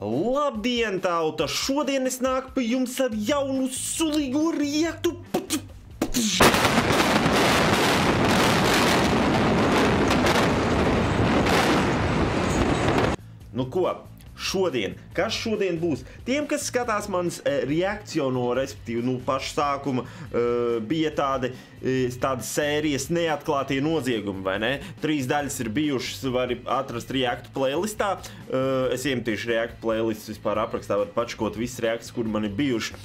Labdien, tauta! Šodien es nāku pie jums ar jaunu sulīgo riektu. Nu ko? Šodien. Kas šodien būs? Tiem, kas skatās manas reakciono, respektīvi, nu, paša sākuma, bija tādas sērijas neatklātie noziegumi, vai ne? 3 daļas ir bijušas, vari atrast reaktu playlistā. Es iemetīšu reaktu playlists vispār aprakstā, var pačkot visas reakcijas, kur man ir bijuši.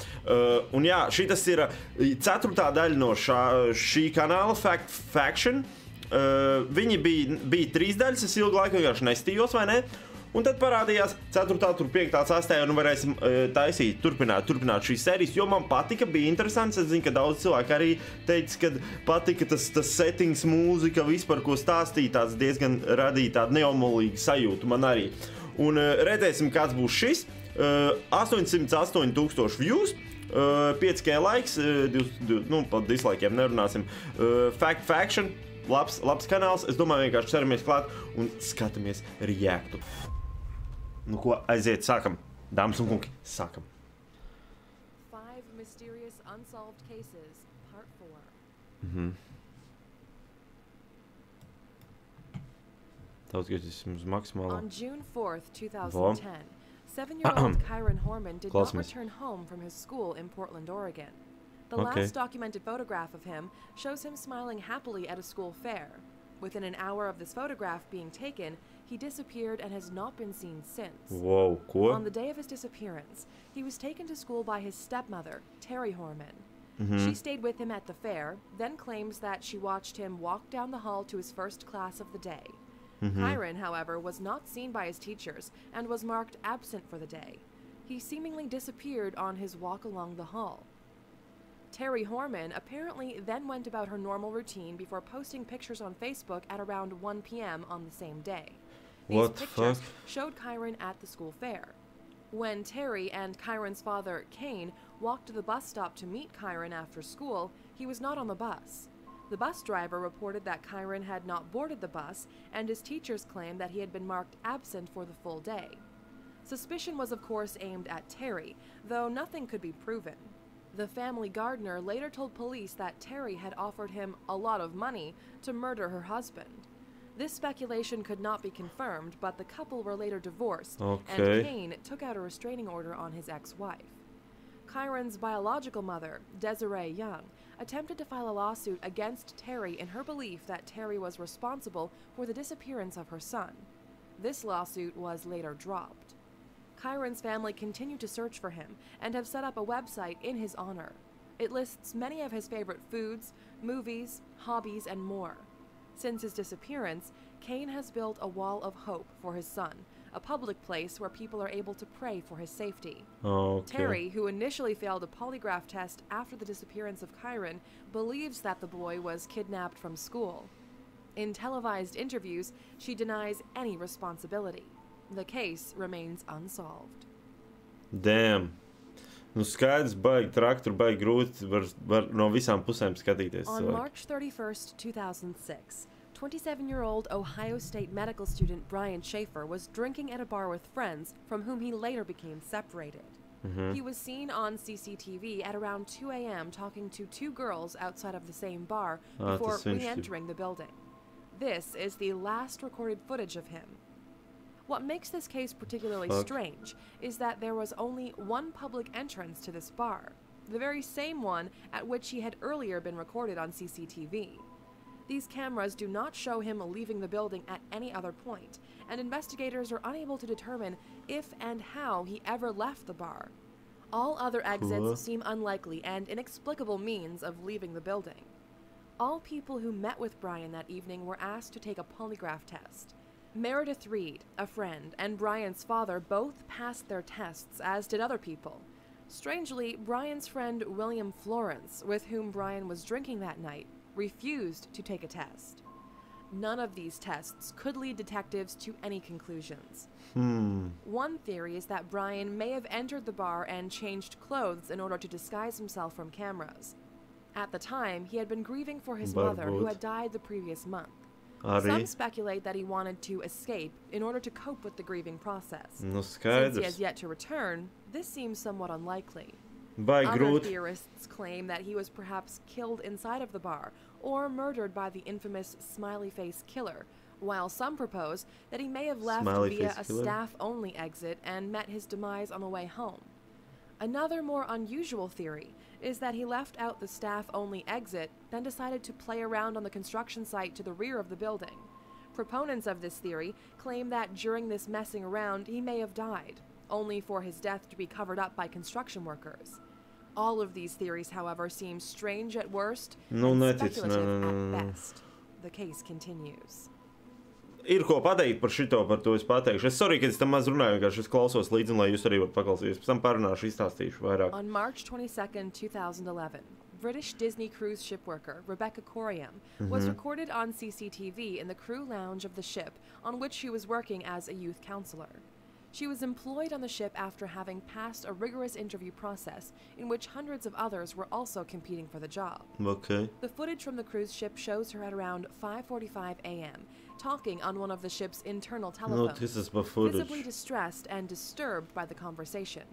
Un jā, šitas ir 4. daļa no šī kanāla, Faction. Viņi bija 3 daļas, es ilgu laiku vienkārši nestījos, vai ne? Un tad parādījās 4., 5., 6. un varēsim taisīt, turpināt šīs sērijas, jo man patika, bija interesants. Es zinu, ka daudz cilvēku arī teica, ka patika tas settings, mūzika, vispār, ko stāstīja, tāds diezgan radīja tādu neomolīgu sajūtu man arī. Un redzēsim, kāds būs šis. 808,000 views, 5K laiks, nu, pat dislaikiem nerunāsim. Faction, labs kanāls, es domāju, vienkārši ķeramies klāt un skatāmies reaktu. Nu ko, aiziet, sākam. Dāmas un kungi, sākam. 5 mysterious unsolved cases, part 4. Daudz mums maksimāli. On June 4th, 2010, 7-year-old Kyron Horman did not return home from his school in Portland, Oregon. The last documented photograph of him shows him smiling happily at a school fair. Within an hour of this photograph being taken, he disappeared and has not been seen since. Whoa, cool. On the day of his disappearance, he was taken to school by his stepmother, Terry Horman. She stayed with him at the fair, then claims that she watched him walk down the hall to his first class of the day. Kyron, however, was not seen by his teachers and was marked absent for the day. He seemingly disappeared on his walk along the hall. Terry Horman apparently then went about her normal routine before posting pictures on Facebook at around 1 p.m. on the same day. These pictures showed Kyron at the school fair. When Terry and Kyron's father, Kane, walked to the bus stop to meet Kyron after school, he was not on the bus. The bus driver reported that Kyron had not boarded the bus, and his teachers claimed that he had been marked absent for the full day. Suspicion was of course aimed at Terry, though nothing could be proven. The family gardener later told police that Terry had offered him a lot of money to murder her husband. This speculation could not be confirmed, but the couple were later divorced, and Kane took out a restraining order on his ex-wife. Kyron's biological mother, Desiree Young, attempted to file a lawsuit against Terry in her belief that Terry was responsible for the disappearance of her son. This lawsuit was later dropped. Kyron's family continued to search for him and have set up a website in his honor. It lists many of his favorite foods, movies, hobbies, and more. Since his disappearance, Kane has built a wall of hope for his son, a public place where people are able to pray for his safety. Terry, who initially failed a polygraph test after the disappearance of Kyron, believes that the boy was kidnapped from school. In televised interviews, she denies any responsibility. The case remains unsolved. Damn. Nu skaidrs, baigi traktur, baigi grūti, var no visām pusēm skatīties. On March 31st, 2006, 27-year-old Ohio State medical student Brian Schaefer was drinking at a bar with friends from whom he later became separated. He was seen on CCTV at around 2 a.m. talking to 2 girls outside of the same bar before re-entering the building. This is the last recorded footage of him. What makes this case particularly strange is that there was only one public entrance to this bar, the very same one at which he had earlier been recorded on CCTV. These cameras do not show him leaving the building at any other point, and investigators are unable to determine if and how he ever left the bar. All other exits seem unlikely and inexplicable means of leaving the building. All people who met with Brian that evening were asked to take a polygraph test. Meredith Reed, a friend, and Brian's father both passed their tests, as did other people. Strangely, Brian's friend William Florence, with whom Brian was drinking that night, refused to take a test. None of these tests could lead detectives to any conclusions. One theory is that Brian may have entered the bar and changed clothes in order to disguise himself from cameras. At the time, he had been grieving for his mother, who had died the previous month. Some speculate that he wanted to escape in order to cope with the grieving process. Nu, Since he skaidrs. has yet to return, this seems somewhat unlikely. Vai Other grūti. theorists claim that he was perhaps killed inside of the bar or murdered by the infamous smiley face killer, while some propose that he may have left Smiley via face a killer? staff-only exit and met his demise on the way home. Another more unusual theory is that he left out the staff-only exit, then decided to play around on the construction site to the rear of the building. Proponents of this theory claim that during this messing around he may have died, only for his death to be covered up by construction workers. All of these theories, however, seem strange at worst Nu, and netic, speculative nē. at best. The case continues. Ir ko pateikt par šito, par to es pateikšu. Es sorry, ka es tam maz runāju, vienkārši es klausos līdzi, un lai jūs arī varat paklausīties. Pēc tam parunāšu, izstāstīšu vairāk. On March 22, 2011, British Disney cruise ship worker Rebecca Coriam was recorded on CCTV in the crew lounge of the ship on which she was working as a youth counselor. She was employed on the ship after having passed a rigorous interview process in which hundreds of others were also competing for the job. Okay. The footage from the cruise ship shows her at around 5:45 a.m. talking on one of the ship's internal Nu, telephones, this is my footage. visibly distressed and disturbed by the conversation.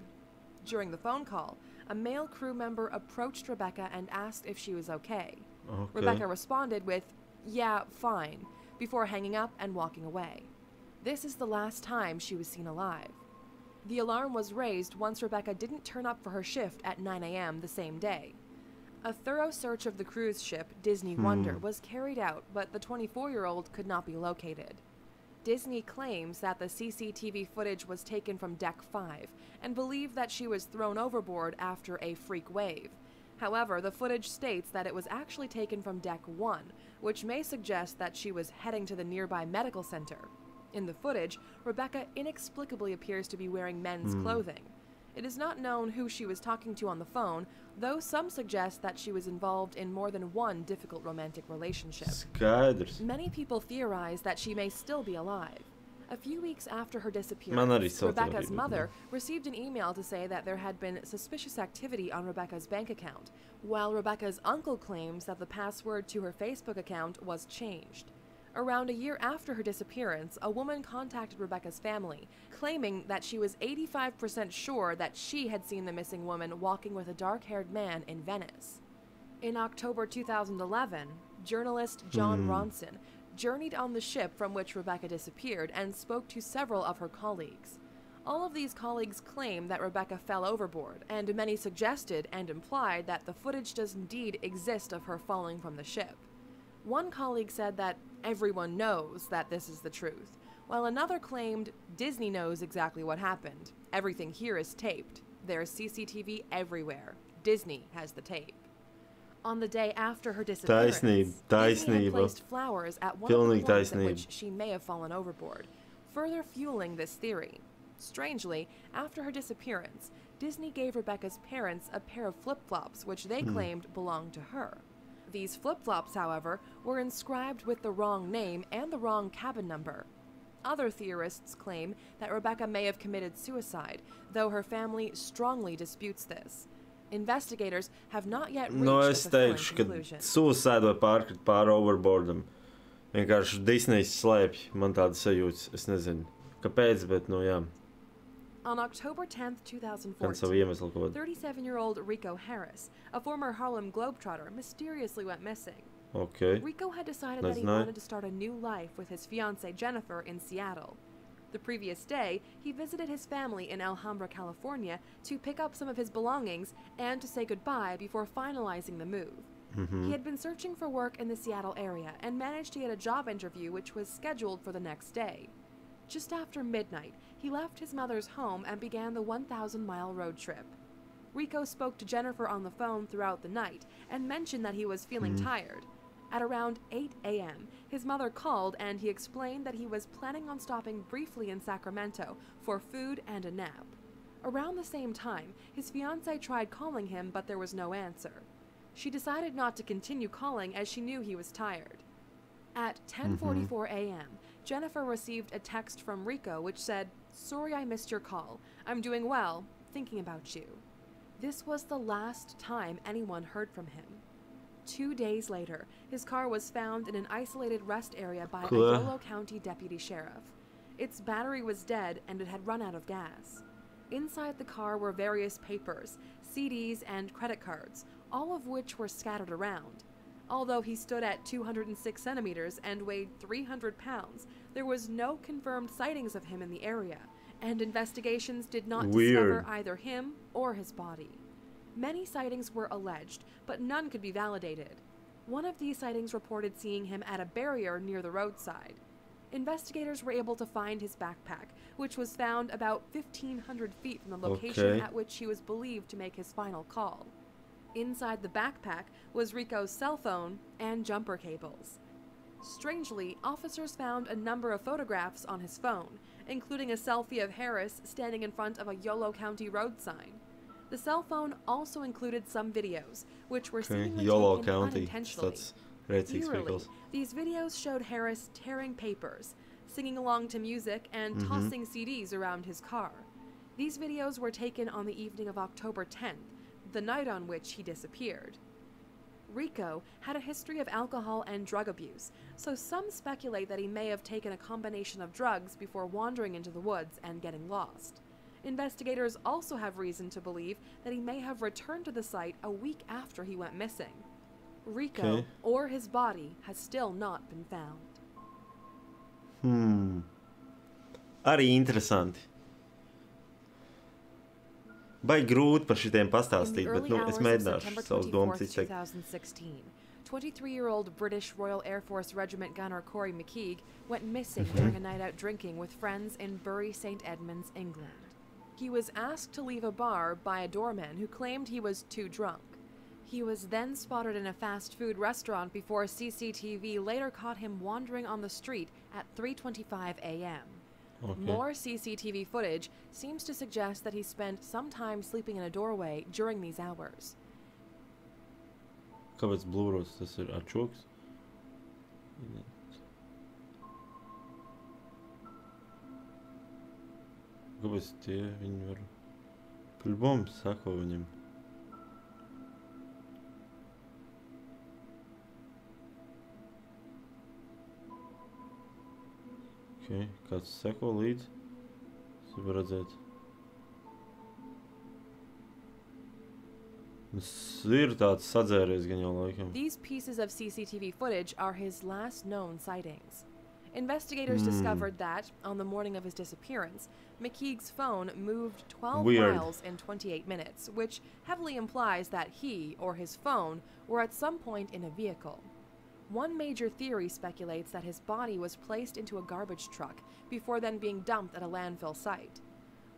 During the phone call, a male crew member approached Rebecca and asked if she was okay. Okay. Rebecca responded with, "Yeah, fine," before hanging up and walking away. This is the last time she was seen alive. The alarm was raised once Rebecca didn't turn up for her shift at 9 a.m. the same day. A thorough search of the cruise ship, Disney Wonder, was carried out, but the 24-year-old could not be located. Disney claims that the CCTV footage was taken from Deck 5 and believed that she was thrown overboard after a freak wave. However, the footage states that it was actually taken from Deck 1, which may suggest that she was heading to the nearby medical center. In the footage, Rebecca inexplicably appears to be wearing men's clothing. It is not known who she was talking to on the phone, though some suggest that she was involved in more than one difficult romantic relationship. Skaidrs. Many people theorize that she may still be alive. A few weeks after her Man arī disappearance, savu Rebecca's teoriju, mother received an email to say that there had been suspicious activity on Rebecca's bank account, while Rebecca's uncle claims that the password to her Facebook account was changed. Around a year after her disappearance, a woman contacted Rebecca's family, claiming that she was 85% sure that she had seen the missing woman walking with a dark-haired man in Venice. In October 2011, journalist John Ronson journeyed on the ship from which Rebecca disappeared and spoke to several of her colleagues. All of these colleagues claim that Rebecca fell overboard, and many suggested and implied that the footage does indeed exist of her falling from the ship. One colleague said that everyone knows that this is the truth, while another claimed Disney knows exactly what happened. Everything here is taped. There's CCTV everywhere. Disney has the tape. On the day after her disappearance, Disney had placed flowers at one of the points at which she may have fallen overboard, further fueling this theory. Strangely, after her disappearance, Disney gave Rebecca's parents a pair of flip-flops which they claimed belonged to her. These flip-flops, however, were inscribed with the wrong name and the wrong cabin number. Other theorists claim that Rebecca may have committed suicide, though her family strongly disputes this. Investigators have not yet reached Nu, a es fulfilling teikšu, ka conclusion. suicide vai pārkrit pāri overboardam. Vienkārši Disney's slēpj. Man tāda sajūta, es nezinu, kāpēc, bet, nu, jā. On October 10, Gan savu 2014, iemeslu kaut kādu. 37-year-old Rico Harris, a former Harlem Globetrotter, mysteriously went missing. Okay. Rico had decided that he Nezināju. wanted to start a new life with his fiancée Jennifer in Seattle. The previous day, he visited his family in Alhambra, California to pick up some of his belongings and to say goodbye before finalizing the move. He had been searching for work in the Seattle area and managed to get a job interview which was scheduled for the next day. Just after midnight, he left his mother's home and began the 1,000-mile road trip. Rico spoke to Jennifer on the phone throughout the night and mentioned that he was feeling tired. At around 8 a.m., his mother called and he explained that he was planning on stopping briefly in Sacramento for food and a nap. Around the same time, his fiancée tried calling him, but there was no answer. She decided not to continue calling as she knew he was tired. At 10:44 a.m., Jennifer received a text from Rico which said, "Sorry I missed your call. I'm doing well, thinking about you." This was the last time anyone heard from him. 2 days later, his car was found in an isolated rest area by a Yolo County deputy sheriff. Its battery was dead and it had run out of gas. Inside the car were various papers, CDs, and credit cards, all of which were scattered around. Although he stood at 206 centimeters and weighed 300 pounds, there was no confirmed sightings of him in the area, and investigations did not discover either him or his body. Many sightings were alleged, but none could be validated. One of these sightings reported seeing him at a barrier near the roadside. Investigators were able to find his backpack, which was found about 1,500 feet from the location at which he was believed to make his final call. Inside the backpack was Rico's cell phone and jumper cables. Strangely, officers found a number of photographs on his phone, including a selfie of Harris standing in front of a Yolo County road sign. The cell phone also included some videos, which were seemingly taken unintentionally. Eerily, these videos showed Harris tearing papers, singing along to music, and tossing CDs around his car. These videos were taken on the evening of October 10th, the night on which he disappeared. Rico had a history of alcohol and drug abuse, so some speculate that he may have taken a combination of drugs before wandering into the woods and getting lost. Investigators also have reason to believe that he may have returned to the site a week after he went missing. Rico or his body has still not been found. Arī interesanti. Vai grūti par šitiem pastāstīt, bet es mēģināšu savus domas izteikt. 2016, 23-year-old British Royal Air Force Regiment gunner Corey McKeague went missing during a night out drinking with friends in Bury St. Edmunds, England. He was asked to leave a bar by a doorman who claimed he was too drunk. He was then spotted in a fast food restaurant before CCTV later caught him wandering on the street at 3:25 a.m. More CCTV footage seems to suggest that he spent some time sleeping in a doorway during these hours. Kāpēc blūros? Tas ir ar čoks? Kāpēc tie viņi var... Pilbom sako viņam. Kāds seko līdz? Es varu redzēt. Tas ir tāds sadzēries gan jau laikam. These pieces of CCTV footage are his last known sightings. Investigators discovered that, on the morning of his disappearance, McKeague's phone moved 12 miles in 28 minutes, which heavily implies that he or his phone were at some point in a vehicle. One major theory speculates that his body was placed into a garbage truck before then being dumped at a landfill site.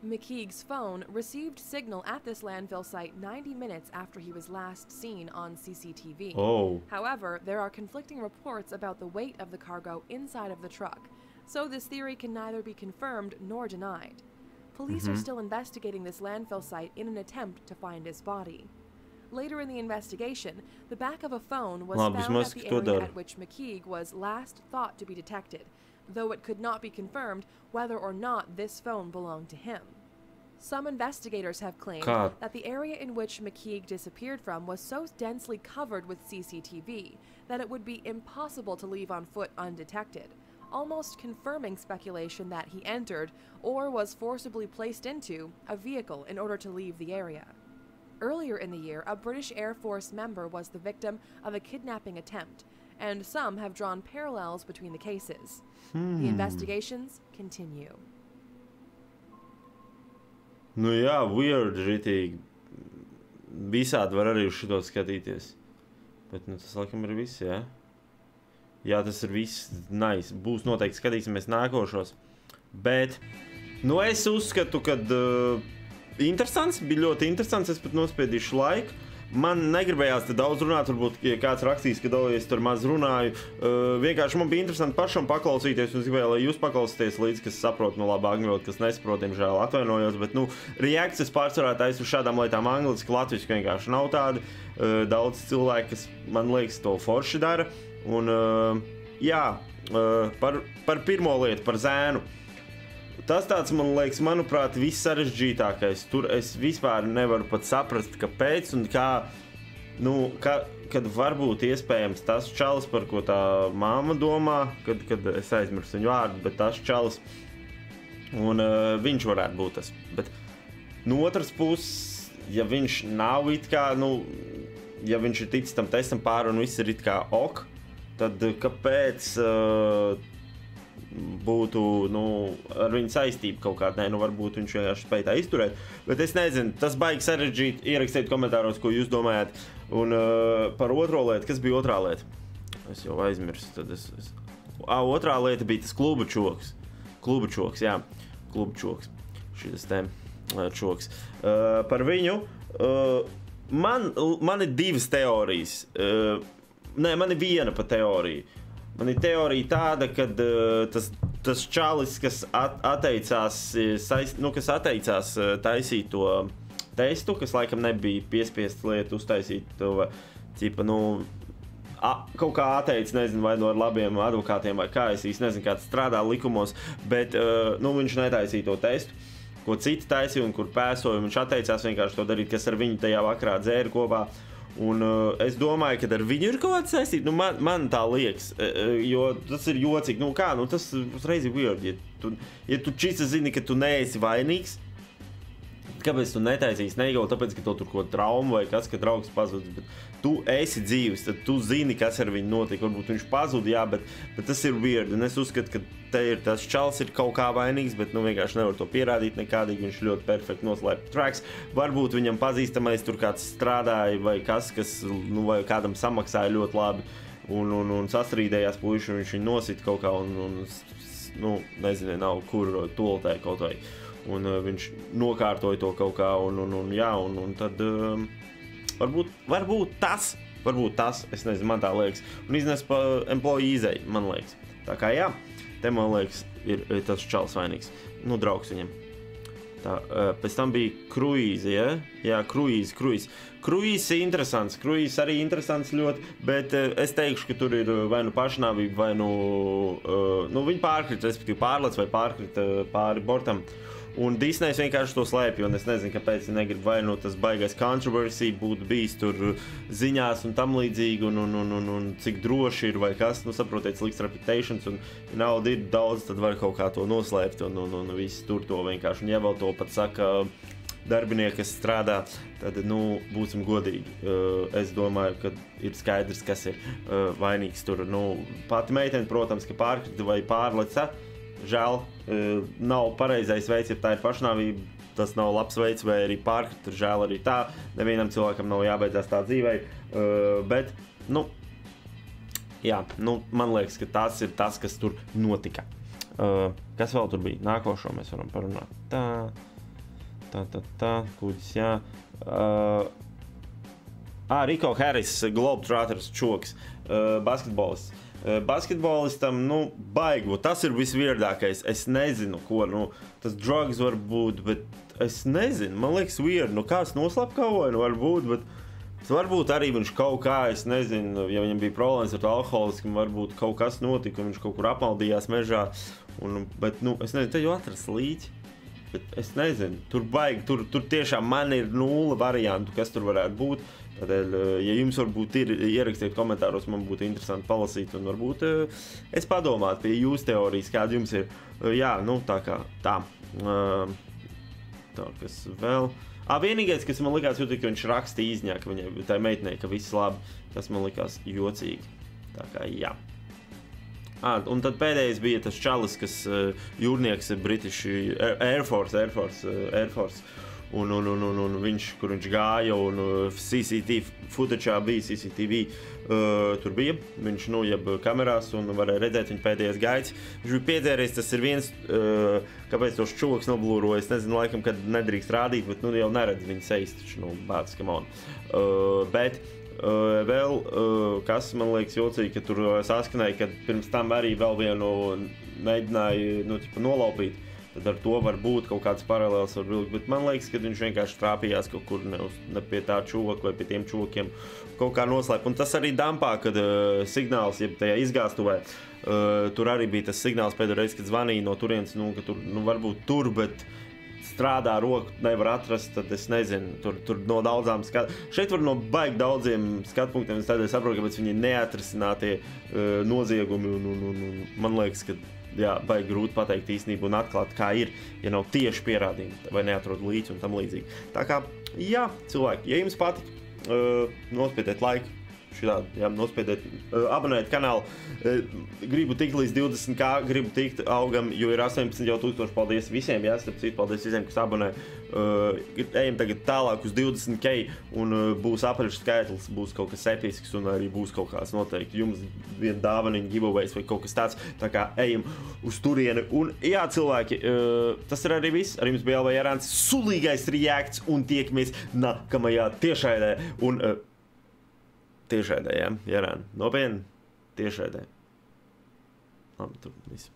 McKeague's phone received signal at this landfill site 90 minutes after he was last seen on CCTV. However, there are conflicting reports about the weight of the cargo inside of the truck, so this theory can neither be confirmed nor denied. Police are still investigating this landfill site in an attempt to find his body. Later in the investigation, the back of a phone was found at the area at which McKeague was last thought to be detected, though it could not be confirmed whether or not this phone belonged to him. Some investigators have claimed that the area in which McKeague disappeared from was so densely covered with CCTV that it would be impossible to leave on foot undetected, almost confirming speculation that he entered, or was forcibly placed into, a vehicle in order to leave the area. Earlier in the year, a British Air Force member was the victim of a kidnapping attempt, and some have drawn parallels between the cases. The investigations continue. Nu jā, weird, ritīgi. Visādi var arī uz šito skatīties. Bet nu tas laikam ir viss, jā? Jā, tas ir viss nice. Būs noteikti skatīsimies nākošos. Bet, nu es uzskatu, kad... Interesants, bija ļoti interesants, es pat nospiedīšu laiku. Man negribējās te daudz runāt, varbūt, ja kāds rakstīs, ka es tur maz runāju. Vienkārši man bija interesanti pašam paklausīties, un es gribēju, lai jūs paklausīties līdz, kas saprot, nu labi angļu valodu, kas nesaprot, diemžēl atvainojos, bet, nu, reakcijas pārsvarā taisa uz šādām lietām angliski, latviski vienkārši nav tādi. Daudz cilvēki, kas, man liekas, to forši dara. Un, jā, par pirmo lietu, par zēnu. Tas tāds, man liekas, manuprāt, viss sarežģītākais. Tur es vispār nevaru pat saprast, kāpēc un kā, nu, kad varbūt iespējams tas čalis, par ko tā mamma domā, kad es aizmirstu viņu vārdu, bet tas čalis, un viņš varētu būt tas. Bet no otras puses, ja viņš nav it kā, ja viņš ir ticis tam testam pāri un viss ir it kā ok, tad kāpēc būtu, ar viņu saistību kaut kādā, varbūt viņš vienkārši spēj tā izturēt, bet es nezinu, tas baigi sarežģīt, ierakstiet komentāros, ko jūs domājat, un par otro lietu, kas bija otrā lieta? Es jau aizmirstu, tad otrā lieta bija tas kluba čoks, šitas te čoks. Par viņu, man ir divas teorijas, man ir viena pa teoriju. Man ir teorija tāda, ka tas čalis, kas atteicās taisīt to testu, kas laikam nebija piespiests lietu uztaisīt to, kaut kā atteicis, nezinu, vai no ar labiem advokātiem vai kā, es īsti nezinu, kā tas strādā likumos, bet viņš netaisīja to testu, ko citi taisīja un kur pēsoja, viņš atteicās vienkārši to darīt, kas ar viņu tajā vakarā dzēra kopā. Un es domāju, ka ar viņu ir kaut kāda saistība. Man tā liekas, jo tas ir jocīgi. Tas uzreiz ir weird. Ja tu čista zini, ka tu neesi vainīgs, kāpēc tu netaisīsi negalu, tāpēc, ka tev tur kaut trauma vai kas, ka draugs pazudis, bet tu esi dzīves, tad tu zini, kas ar viņu notika. Varbūt viņš pazuda, jā, bet tas ir weird. Un es uzskatu, ka te ir tas čals ir kaut kā vainīgs, bet vienkārši nevar to pierādīt nekādīgi. Viņš ļoti perfekti noslēpa tracks. Varbūt viņam pazīstamais tur kāds strādāja vai kas vai kādam samaksāja ļoti labi un sastrīdējās puiši, un viņš viņu nosita kaut kā un nezinu, nav kur toletē kaut vai. Un viņš nokārtoja to kaut kā, un tad varbūt tas, es nezinu, man tā liekas, un iznes pa employee izēju, man liekas. Tā kā jā, te man liekas, ir tas čals vainīgs, draugs viņam. Tā, pēc tam bija kruīze, ja? Jā, kruīze. Kruīze ir interesants, kruīze arī interesants ļoti, bet es teikšu, ka tur ir vai pašnāvība, vai viņi pārkrita, respektīvi pārlec vai pārkrita pāri bortam. Un Disneys vienkārši to slēpj, un es nezinu, kāpēc viņi negrib vai tas baigais controversy būtu bijis tur ziņās un tam līdzīgi, un cik droši ir vai kas, saprotiet, slikts reputations, un nauda ir daudz, tad var kaut kā to noslēpt, un visi tur to vienkārši, un ja vēl to pat saka darbinieki, kas strādā, tad, būsim godīgi. Es domāju, ka ir skaidrs, kas ir vainīgs tur. Pati meitene, protams, ka pārkrita vai pārleca, žēl, nav pareizais veids, ja tā ir pašnāvība, tas nav labs veids, vai arī pārkrita, žēl arī tā, nevienam cilvēkam nav jābeidzās tā dzīvei, bet, jā, man liekas, ka tas ir tas, kas tur notika. Kas vēl tur bija? Nākošo mēs varam parunāt. Tā, kuģis, jā. Rico Harris, Globetrotters čoks, basketbolists. Basketbolistam, baigu, tas ir visvierdākais. Es nezinu, ko, tas drugs var būt, bet es nezinu, man liekas weird, kāds noslapkavoja, varbūt, bet varbūt arī viņš kaut kā, es nezinu, ja viņam bija problēmas ar to alkoholismu, varbūt kaut kas notika, un viņš kaut kur apmaldījās mežā, bet, es nezinu, te jau atrast līķi, bet es nezinu, tur baigi, tur tiešām man ir 0 variantu, kas tur varētu būt. Tādēļ, ja jums varbūt ir, ierakstiet komentāros, man būtu interesanti palasīt, un varbūt es padomātu pie jūsu teorijas, kāda jums ir. Jā, tā kā tā. Tā, kas vēl. Vienīgais, kas man likās jūtīgi, ka viņš rakstīja izņā, ka viņai, tai meitenei, ka viss labi, tas man likās jocīgi. Tā kā jā. Un tad pēdējais bija tas čalis, kas jūrnieks British Air Force. Un viņš, kur viņš gāja, un CCTV footage'ā bija, CCTV tur bija, viņš, jeb kamerās, un varēja redzēt viņa pēdējais gaids. Viņš bija piedzēries, tas ir viens, kāpēc tos čoks noblūroja, es nezinu, laikam, kad nedrīkst rādīt, bet, jau neredz viņa sejas, taču, bāds, come on. Bet vēl, kas man liekas jocīgi, ka tur saskanēja, ka pirms tam arī vēl vienu mēģināja, nolaupīt. Tad ar to var būt kaut kāds paralēls var vilkt, bet man liekas, ka viņš vienkārši trāpījās kaut kur ne pie tā čoka vai pie tiem čokiem kaut kā noslēp. Un tas arī dampā, kad signāls, jeb tajā izgāstuvē, tur arī bija tas signāls pēdējo reizi, kad zvanīja no turienes, ka tur, varbūt tur, bet strādā roku, nevar atrast, tad es nezinu, tur no daudzām šeit var no baigi daudziem skatpunktiem, es tādēļ saprotu, kāpēc viņi neatrisinātie noziegumi, un man liekas, ka jā, baigi grūti pateikt īstenību un atklāt, kā ir, ja nav tieši pierādījumi vai neatrod līdzi un tam līdzīgi. Tā kā, jā, cilvēki, ja jums patika, nospiediet laiku, šitādi, jā, nospiediet, abonēt kanālu, gribu tikt līdz 20K, gribu tikt augam, jo ir 18 jau tūkstoši, paldies visiem, jā, starp citu, paldies visiem, kas abonē, ejam tagad tālāk uz 20K, un būs apaļš skaitlis, būs kaut kas episks, un arī būs kaut kāds noteikti jums viena dāvaniņa, giveaways vai kaut kas tāds, tā kā ejam uz turieni, un jā, cilvēki, tas ir arī viss, ar jums bija Elva Jārāns, Sulīgais reakts, un tiekamies nākamajā tiešraidē, un tiešraidē, jā, Jārāni, nopietni, tiešraidē. Labi, tur viss.